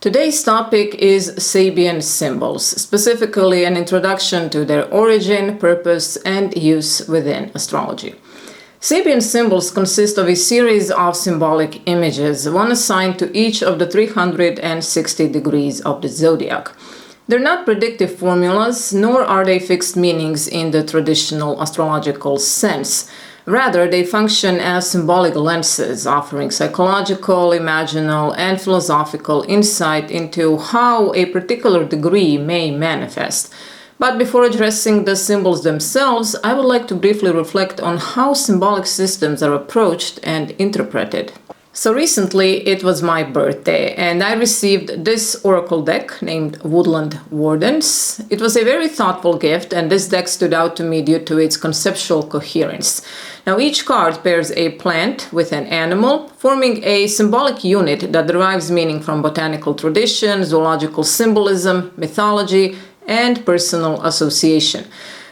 Today's topic is Sabian symbols, specifically an introduction to their origin, purpose, and use within astrology. Sabian symbols consist of a series of symbolic images, one assigned to each of the 360 degrees of the zodiac. They're not predictive formulas, nor are they fixed meanings in the traditional astrological sense. Rather, they function as symbolic lenses, offering psychological, imaginal, and philosophical insight into how a particular degree may manifest. But before addressing the symbols themselves, I would like to briefly reflect on how symbolic systems are approached and interpreted. So recently it was my birthday and I received this oracle deck named Woodland Wardens. It was a very thoughtful gift, and this deck stood out to me due to its conceptual coherence. Now each card pairs a plant with an animal, forming a symbolic unit that derives meaning from botanical tradition, zoological symbolism, mythology, and personal association.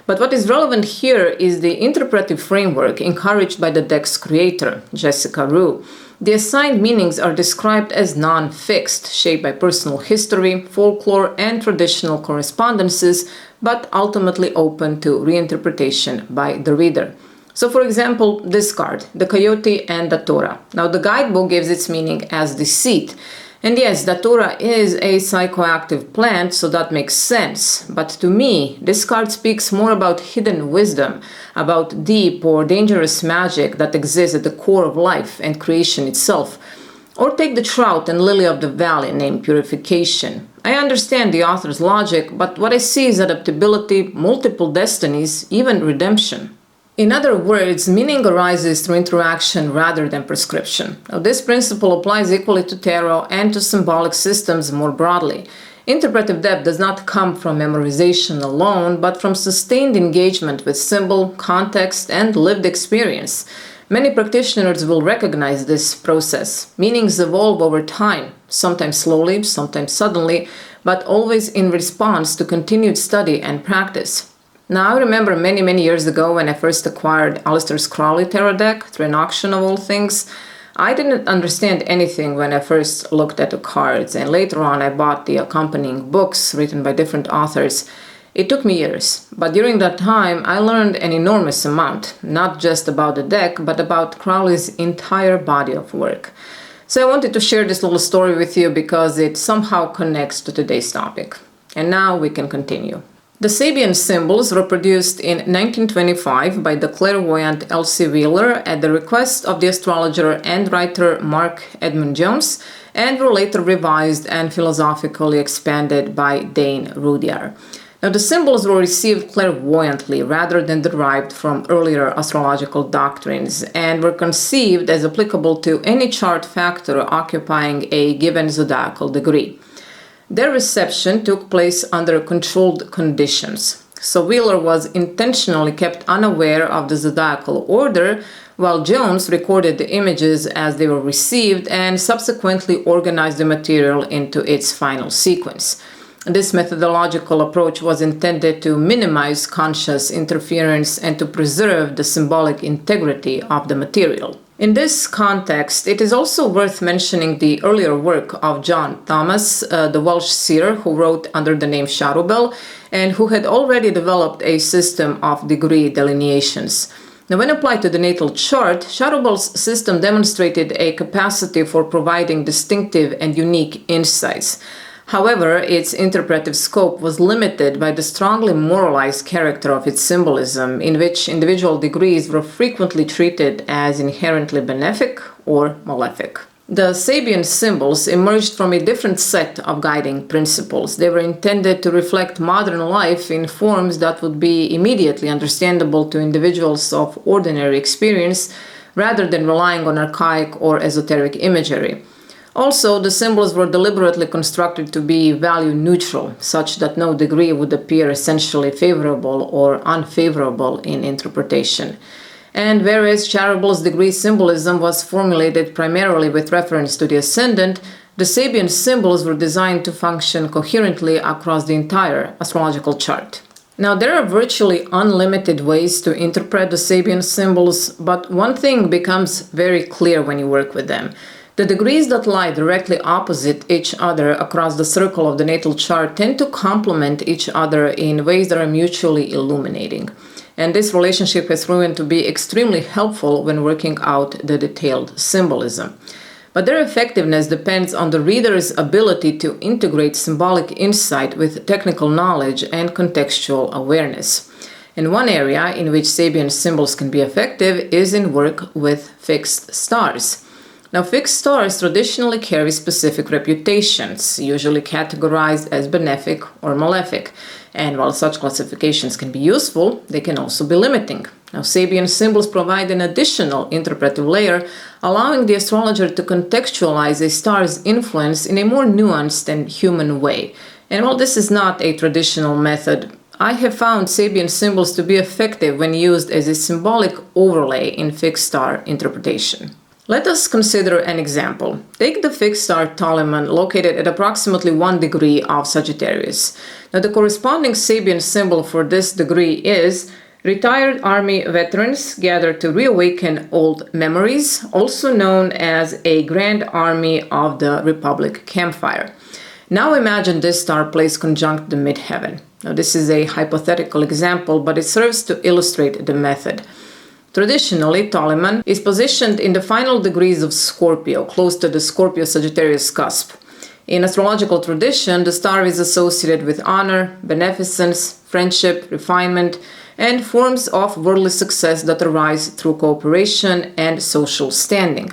But what is relevant here is the interpretive framework encouraged by the deck's creator, Jessica Rue. The assigned meanings are described as non-fixed, shaped by personal history, folklore, and traditional correspondences, but ultimately open to reinterpretation by the reader. So for example, this card, the Coyote and Datura. Now the guidebook gives its meaning as deceit. And yes, Datura is a psychoactive plant, so that makes sense. But to me, this card speaks more about hidden wisdom, about deep or dangerous magic that exists at the core of life and creation itself. Or take the Trout and Lily of the Valley, named Purification. I understand the author's logic, but what I see is adaptability, multiple destinies, even redemption. In other words, meaning arises through interaction rather than prescription. Now, this principle applies equally to tarot and to symbolic systems more broadly. Interpretive depth does not come from memorization alone, but from sustained engagement with symbol, context, and lived experience. Many practitioners will recognize this process. Meanings evolve over time, sometimes slowly, sometimes suddenly, but always in response to continued study and practice. Now, I remember many years ago when I first acquired Aleister Crowley tarot deck through an auction of all things. I didn't understand anything when I first looked at the cards, and later on I bought the accompanying books written by different authors. It took me years, but during that time I learned an enormous amount, not just about the deck, but about Crowley's entire body of work. So I wanted to share this little story with you because it somehow connects to today's topic. And now we can continue. The Sabian symbols were produced in 1925 by the clairvoyant Elsie Wheeler at the request of the astrologer and writer Mark Edmund Jones, and were later revised and philosophically expanded by Dane Rudyard. Now, the symbols were received clairvoyantly rather than derived from earlier astrological doctrines, and were conceived as applicable to any chart factor occupying a given zodiacal degree. Their reception took place under controlled conditions. So Wheeler was intentionally kept unaware of the zodiacal order, while Jones recorded the images as they were received and subsequently organized the material into its final sequence. This methodological approach was intended to minimize conscious interference and to preserve the symbolic integrity of the material. In this context, it is also worth mentioning the earlier work of John Thomas, the Welsh seer who wrote under the name Charubel, and who had already developed a system of degree delineations. Now, when applied to the natal chart, Charubel's system demonstrated a capacity for providing distinctive and unique insights. However, its interpretive scope was limited by the strongly moralized character of its symbolism, in which individual degrees were frequently treated as inherently benefic or malefic. The Sabian symbols emerged from a different set of guiding principles. They were intended to reflect modern life in forms that would be immediately understandable to individuals of ordinary experience, rather than relying on archaic or esoteric imagery. Also, the symbols were deliberately constructed to be value neutral, such that no degree would appear essentially favorable or unfavorable in interpretation. And whereas Charubel's degree symbolism was formulated primarily with reference to the ascendant, the Sabian symbols were designed to function coherently across the entire astrological chart. Now, there are virtually unlimited ways to interpret the Sabian symbols, but one thing becomes very clear when you work with them. The degrees that lie directly opposite each other across the circle of the natal chart tend to complement each other in ways that are mutually illuminating. And this relationship has proven to be extremely helpful when working out the detailed symbolism. But their effectiveness depends on the reader's ability to integrate symbolic insight with technical knowledge and contextual awareness. And one area in which Sabian symbols can be effective is in work with fixed stars. Now, fixed stars traditionally carry specific reputations, usually categorized as benefic or malefic. And while such classifications can be useful, they can also be limiting. Now, Sabian symbols provide an additional interpretive layer, allowing the astrologer to contextualize a star's influence in a more nuanced and human way. And while this is not a traditional method, I have found Sabian symbols to be effective when used as a symbolic overlay in fixed star interpretation. Let us consider an example. Take the fixed star Ptolemy located at approximately 1 degree of Sagittarius. Now, the corresponding Sabian symbol for this degree is retired army veterans gathered to reawaken old memories, also known as a Grand Army of the Republic campfire. Now imagine this star placed conjunct the midheaven. Now, this is a hypothetical example, but it serves to illustrate the method. Traditionally, Ptolemy is positioned in the final degrees of Scorpio, close to the Scorpio-Sagittarius cusp. In astrological tradition, the star is associated with honor, beneficence, friendship, refinement, and forms of worldly success that arise through cooperation and social standing.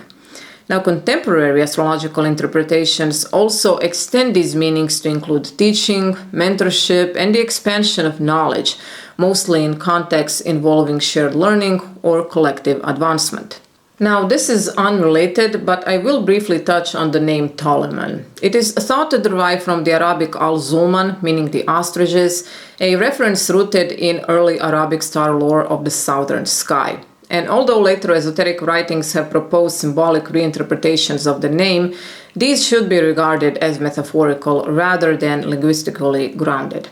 Now, contemporary astrological interpretations also extend these meanings to include teaching, mentorship, and the expansion of knowledge, mostly in contexts involving shared learning or collective advancement. Now, this is unrelated, but I will briefly touch on the name Ptolemy. It is thought to derive from the Arabic al-Zulman, meaning the ostriches, a reference rooted in early Arabic star lore of the southern sky. And although later esoteric writings have proposed symbolic reinterpretations of the name, these should be regarded as metaphorical rather than linguistically grounded.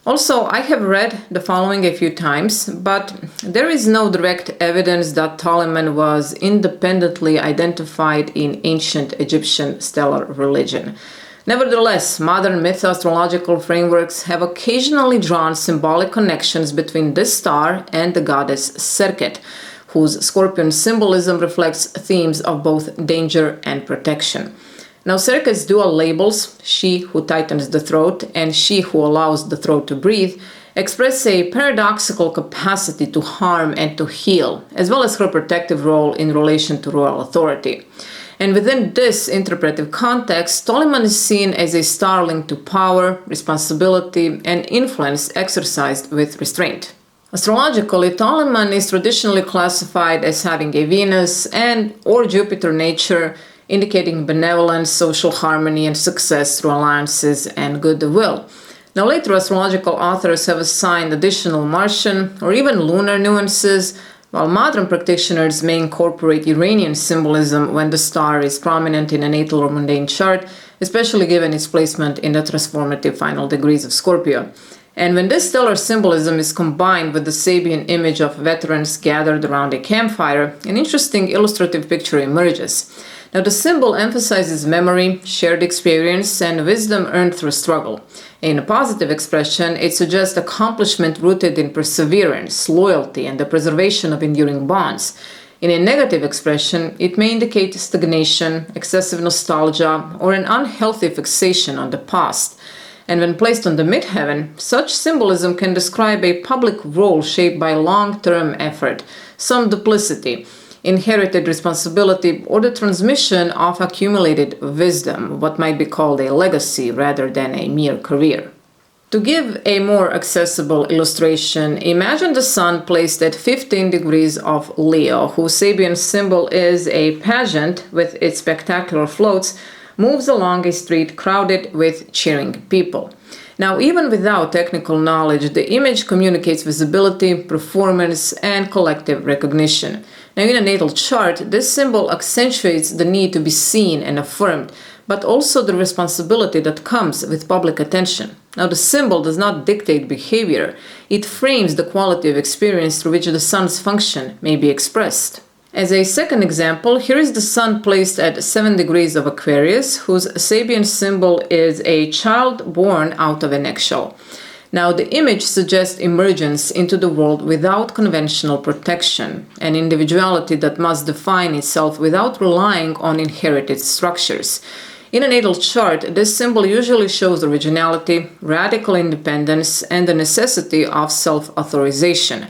Also, I have read the following a few times, but there is no direct evidence that Ptolemy was independently identified in ancient Egyptian stellar religion. Nevertheless, modern myth-astrological frameworks have occasionally drawn symbolic connections between this star and the goddess Serket, whose scorpion symbolism reflects themes of both danger and protection. Now, Serket's dual labels, she who tightens the throat and she who allows the throat to breathe, express a paradoxical capacity to harm and to heal, as well as her protective role in relation to royal authority. And within this interpretive context, Ptolemy is seen as a star linked to power, responsibility, and influence exercised with restraint. Astrologically, Ptolemy is traditionally classified as having a Venus and or Jupiter nature, indicating benevolence, social harmony, and success through alliances and goodwill. Now, later astrological authors have assigned additional Martian or even lunar nuances, while modern practitioners may incorporate Uranian symbolism when the star is prominent in a natal or mundane chart, especially given its placement in the transformative final degrees of Scorpio. And when this stellar symbolism is combined with the Sabian image of veterans gathered around a campfire, an interesting illustrative picture emerges. Now, the symbol emphasizes memory, shared experience, and wisdom earned through struggle. In a positive expression, it suggests accomplishment rooted in perseverance, loyalty, and the preservation of enduring bonds. In a negative expression, it may indicate stagnation, excessive nostalgia, or an unhealthy fixation on the past. And when placed on the midheaven, such symbolism can describe a public role shaped by long-term effort, some duplicity, inherited responsibility, or the transmission of accumulated wisdom, what might be called a legacy rather than a mere career. To give a more accessible illustration, imagine the sun placed at 15 degrees of Leo, whose Sabian symbol is a pageant with its spectacular floats, moves along a street crowded with cheering people. Now, even without technical knowledge, the image communicates visibility, performance, and collective recognition. Now, in a natal chart, this symbol accentuates the need to be seen and affirmed, but also the responsibility that comes with public attention. Now, the symbol does not dictate behavior. It frames the quality of experience through which the sun's function may be expressed. As a second example, here is the sun placed at 7 degrees of Aquarius, whose Sabian symbol is a child born out of an eggshell. Now, the image suggests emergence into the world without conventional protection, an individuality that must define itself without relying on inherited structures. In a natal chart, this symbol usually shows originality, radical independence, and the necessity of self-authorization.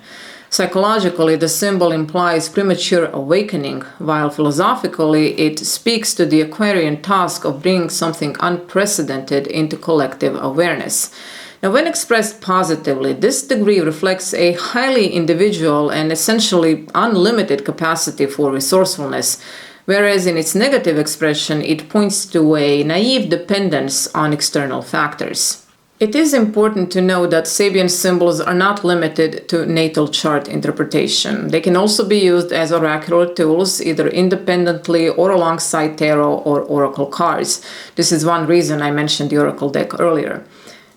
Psychologically, the symbol implies premature awakening, while philosophically it speaks to the Aquarian task of bringing something unprecedented into collective awareness. Now, when expressed positively, this degree reflects a highly individual and essentially unlimited capacity for resourcefulness, whereas in its negative expression, it points to a naive dependence on external factors. It is important to know that Sabian symbols are not limited to natal chart interpretation. They can also be used as oracular tools, either independently or alongside tarot or oracle cards. This is one reason I mentioned the oracle deck earlier.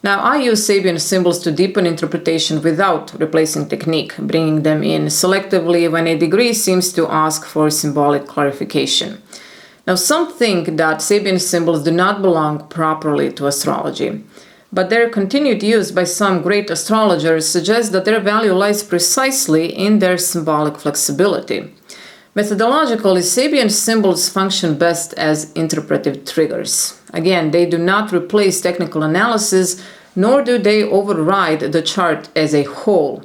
Now, I use Sabian symbols to deepen interpretation without replacing technique, bringing them in selectively when a degree seems to ask for symbolic clarification. Now, some think that Sabian symbols do not belong properly to astrology, but their continued use by some great astrologers suggests that their value lies precisely in their symbolic flexibility. Methodologically, Sabian symbols function best as interpretive triggers. Again, they do not replace technical analysis, nor do they override the chart as a whole.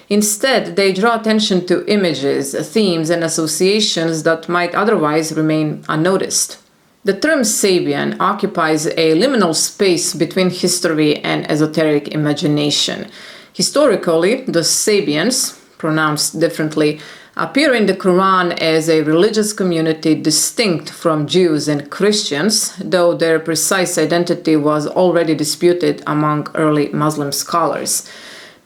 Instead, they draw attention to images, themes, and associations that might otherwise remain unnoticed. The term Sabian occupies a liminal space between history and esoteric imagination. Historically, the Sabians, pronounced differently, appear in the Quran as a religious community distinct from Jews and Christians, though their precise identity was already disputed among early Muslim scholars.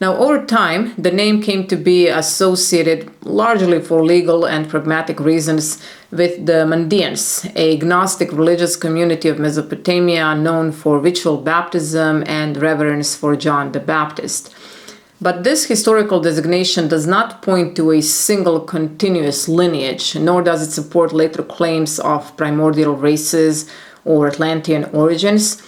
Now, over time, the name came to be associated, largely for legal and pragmatic reasons, with the Mandeans, a Gnostic religious community of Mesopotamia known for ritual baptism and reverence for John the Baptist. But this historical designation does not point to a single continuous lineage, nor does it support later claims of primordial races or Atlantean origins.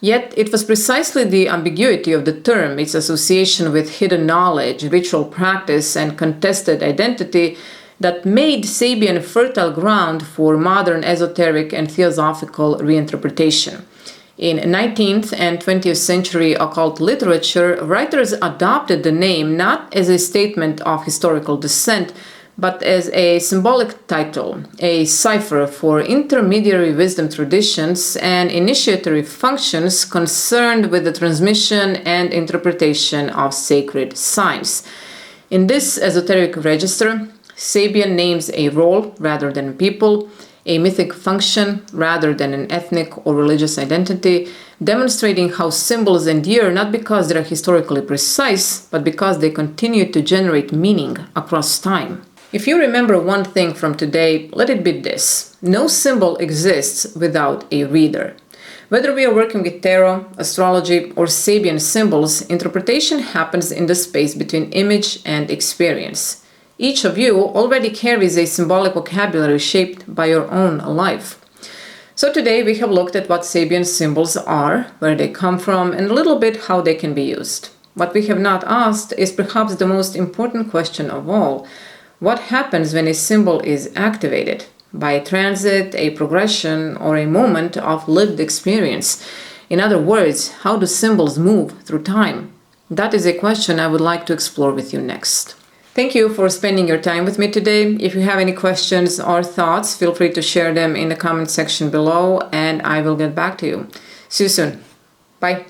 Yet it was precisely the ambiguity of the term, its association with hidden knowledge, ritual practice, and contested identity that made Sabian fertile ground for modern esoteric and theosophical reinterpretation. In 19th and 20th century occult literature, writers adopted the name not as a statement of historical descent, but as a symbolic title, a cipher for intermediary wisdom traditions and initiatory functions concerned with the transmission and interpretation of sacred signs. In this esoteric register, Sabian names a role rather than a people, a mythic function rather than an ethnic or religious identity, demonstrating how symbols endure not because they are historically precise, but because they continue to generate meaning across time. If you remember one thing from today, let it be this: no symbol exists without a reader. Whether we are working with tarot, astrology, or Sabian symbols, interpretation happens in the space between image and experience. Each of you already carries a symbolic vocabulary shaped by your own life. So today we have looked at what Sabian symbols are, where they come from, and a little bit how they can be used. What we have not asked is perhaps the most important question of all. What happens when a symbol is activated? By a transit, a progression, or a moment of lived experience? In other words, how do symbols move through time? That is a question I would like to explore with you next. Thank you for spending your time with me today. If you have any questions or thoughts, feel free to share them in the comment section below, and I will get back to you. See you soon. Bye.